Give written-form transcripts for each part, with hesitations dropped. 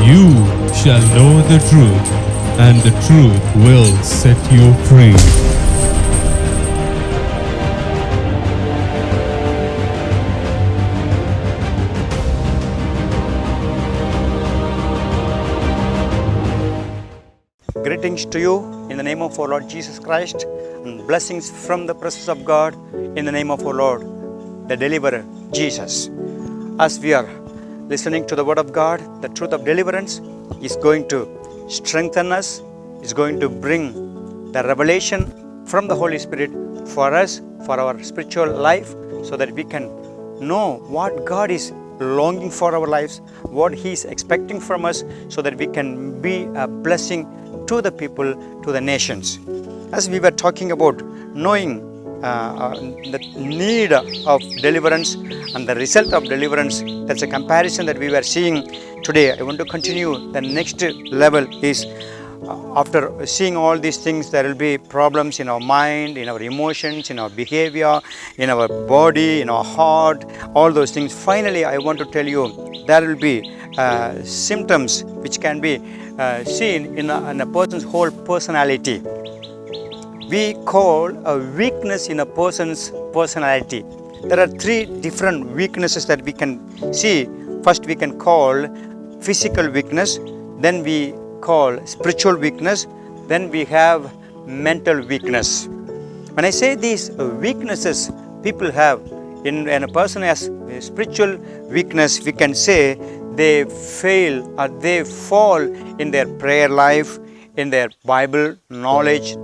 you shall know the truth, and the truth will set you free. Greetings to you in the name of our Lord Jesus Christ, and blessings from the presence of God in the name of our Lord, the Deliverer, Jesus. As we are listening to the Word of God, the truth of deliverance is going to strengthen us, is going to bring the revelation from the Holy Spirit for us, for our spiritual life, so that we can know what God is longing for our lives, what He is expecting from us, so that we can be a blessing to the people, to the nations. As we were talking about knowing the need of deliverance and the result of deliverance, that's a comparison that we were seeing today. I want to continue. The next level is after seeing all these things, there will be problems in our mind, in our emotions, in our behavior, in our body, in our heart, all those things. Finally, I want to tell you, there will be symptoms which can be seen in a person's whole personality. We call a weakness in a person's personality. There are three different weaknesses that we can see. First, we can call physical weakness, then we call spiritual weakness, then we have mental weakness. When I say these weaknesses people have, in a person has a spiritual weakness, we can say they fail or they fall in their prayer life, in their Bible knowledge,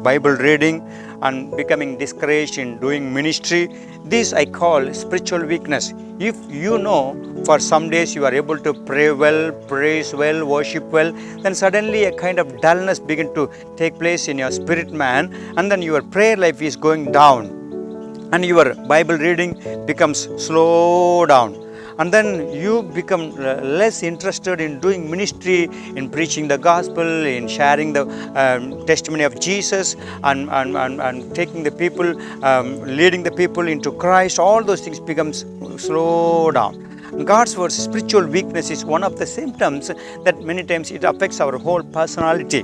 Bible reading, and becoming discouraged in doing ministry. This I call spiritual weakness. If you know for some days you are able to pray well, praise well, worship well, then suddenly a kind of dullness begin to take place in your spirit man, and then your prayer life is going down, and your Bible reading becomes slow down. And then you become less interested in doing ministry, in preaching the gospel, in sharing the testimony of Jesus, and taking the people, leading the people into Christ. All those things becomes slow down. God's word, spiritual weakness is one of the symptoms that many times it affects our whole personality.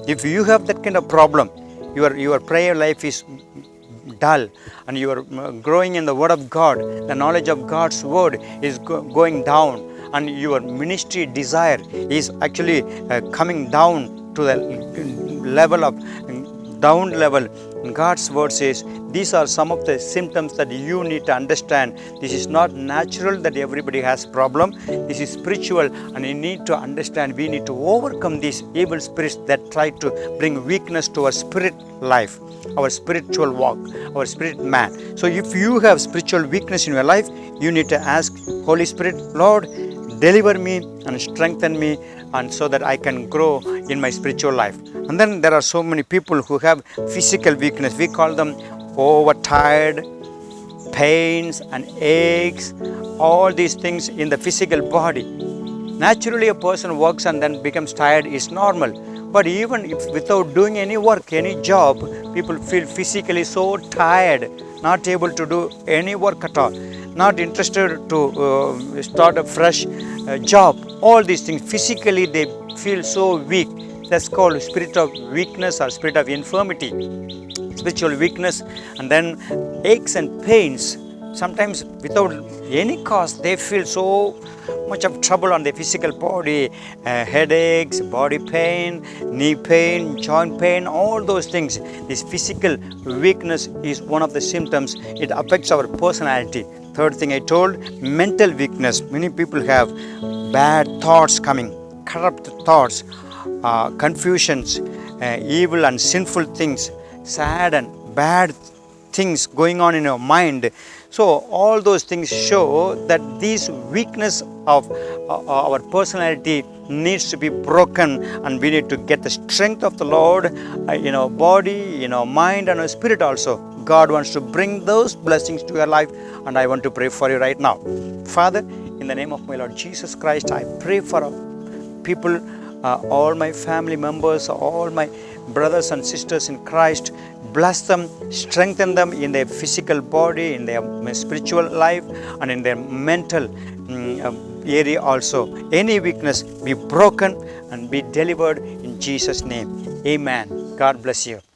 If you have that kind of problem, your prayer life is dull, and you are growing in the Word of God, the knowledge of God's Word is going down, and your ministry desire is actually coming down to the level of down level. God's Word says these are some of the symptoms that you need to understand. This is not natural that everybody has problem. This is spiritual, and you need to understand we need to overcome these evil spirits that try to bring weakness to our spirit life, our spiritual walk, our spirit man. So if you have spiritual weakness in your life, you need to ask Holy Spirit, Lord, deliver me and strengthen me, and so that I can grow in my spiritual life. And then there are so many people who have physical weakness. We call them overtired, pains and aches, all these things in the physical body. Naturally, a person works and then becomes tired is normal. But even if without doing any work, any job, people feel physically so tired, not able to do any work at all, not interested to start a fresh job. All these things, physically they feel so weak. That's called spirit of weakness or spirit of infirmity, spiritual weakness. And then aches and pains, sometimes without any cause, they feel so much of trouble on their physical body, headaches, body pain, knee pain, joint pain, all those things. This physical weakness is one of the symptoms. It affects our personality. Third thing I told, mental weakness. Many people have bad thoughts coming, corrupt thoughts, confusions, evil and sinful things, sad and bad things going on in your mind. So all those things show that this weakness of our personality needs to be broken, and we need to get the strength of the Lord in our body, in our mind, and our spirit also. God wants to bring those blessings to your life, and I want to pray for you right now. Father, in the name of my Lord Jesus Christ, I pray for people, all my family members, all my brothers and sisters in Christ. bless them, strengthen them in their physical body, in their spiritual life, and in their mental area also. Any weakness be broken and be delivered in Jesus' name. Amen. God bless you.